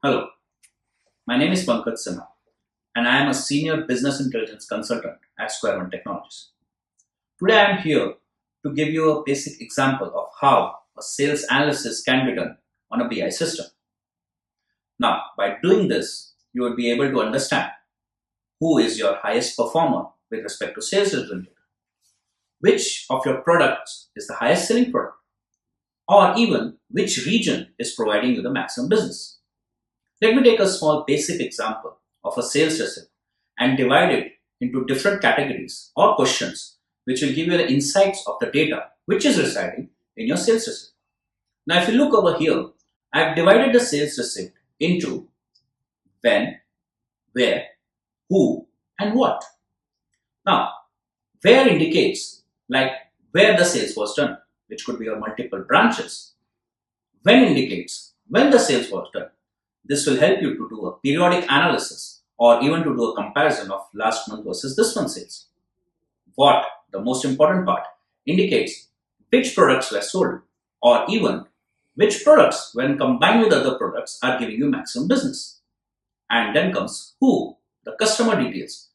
Hello, my name is Pankaj Sinha and I am a senior business intelligence consultant at SquareOne Technologies. Today I am here to give you a basic example of how a sales analysis can be done on a BI system. Now, by doing this, you will be able to understand who is your highest performer with respect to sales representative, which of your products is the highest selling product, or even which region is providing you the maximum business. Let me take a small basic example of a sales receipt and divide it into different categories or questions which will give you the insights of the data which is residing in your sales receipt. Now, if you look over here, I have divided the sales receipt into when, where, who, and what. Now, where indicates like where the sales was done, which could be your multiple branches. When indicates when the sales was done. This will help you to do a periodic analysis or even to do a comparison of last month versus this month's sales. What, the most important part, indicates which products were sold or even which products when combined with other products are giving you maximum business. And then comes who, the customer details.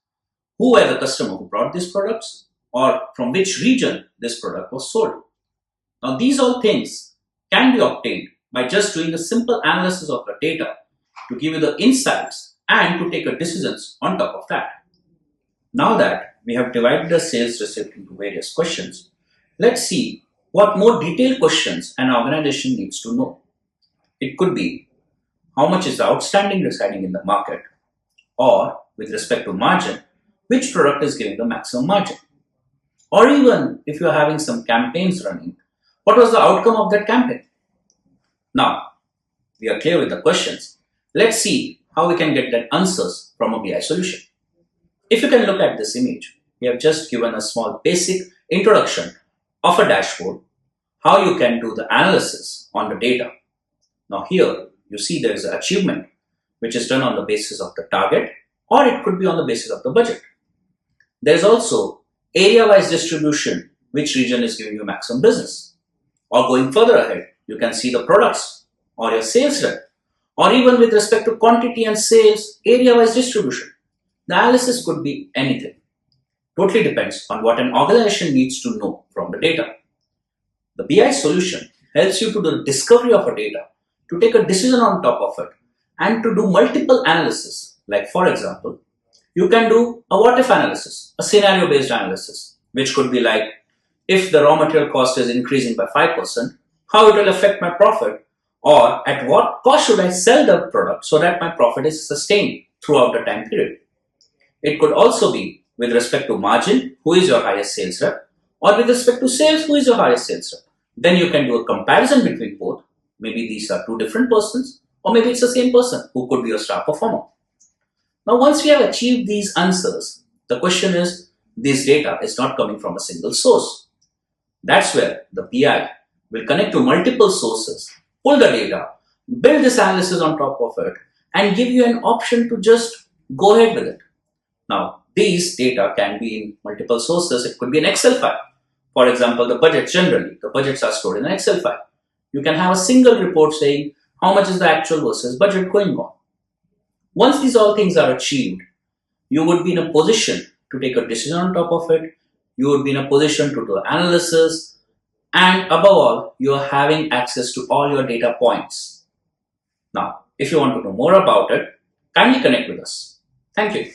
Who were the customer who brought these products or from which region this product was sold. Now these all things can be obtained by just doing a simple analysis of the data to give you the insights and to take a decisions on top of that. Now that we have divided the sales receipt into various questions, let's see what more detailed questions an organization needs to know. It could be how much is the outstanding residing in the market, or with respect to margin, which product is giving the maximum margin, or even if you are having some campaigns running, what was the outcome of that campaign. Now, we are clear with the questions. Let's see how we can get that answers from a BI solution. If you can look at this image, we have just given a small basic introduction of a dashboard, how you can do the analysis on the data. Now here, you see there is an achievement which is done on the basis of the target, or it could be on the basis of the budget. There is also area-wise distribution, which region is giving you maximum business. Or going further ahead, you can see the products or your sales rep, or even with respect to quantity and sales, area-wise distribution. The analysis could be anything. Totally depends on what an organization needs to know from the data. The BI solution helps you to do the discovery of a data, to take a decision on top of it, and to do multiple analysis. Like for example, you can do a what if analysis, a scenario-based analysis, which could be like, if the raw material cost is increasing by 5%, how it will affect my profit, or at what cost should I sell the product so that my profit is sustained throughout the time period. It could also be with respect to margin, who is your highest sales rep, or with respect to sales, who is your highest sales rep. Then you can do a comparison between both. Maybe these are two different persons, or maybe it's the same person who could be your star performer. Now, once we have achieved these answers, the question is, this data is not coming from a single source. That's where the BI will connect to multiple sources, pull the data, build this analysis on top of it, and give you an option to just go ahead with it. Now, these data can be in multiple sources. It could be an Excel file. For example, the budgets generally, the budgets are stored in an Excel file. You can have a single report saying how much is the actual versus budget going on. Once these all things are achieved, you would be in a position to take a decision on top of it. You would be in a position to do analysis, and above all, you are having access to all your data points. Now, if you want to know more about it, kindly connect with us. Thank you.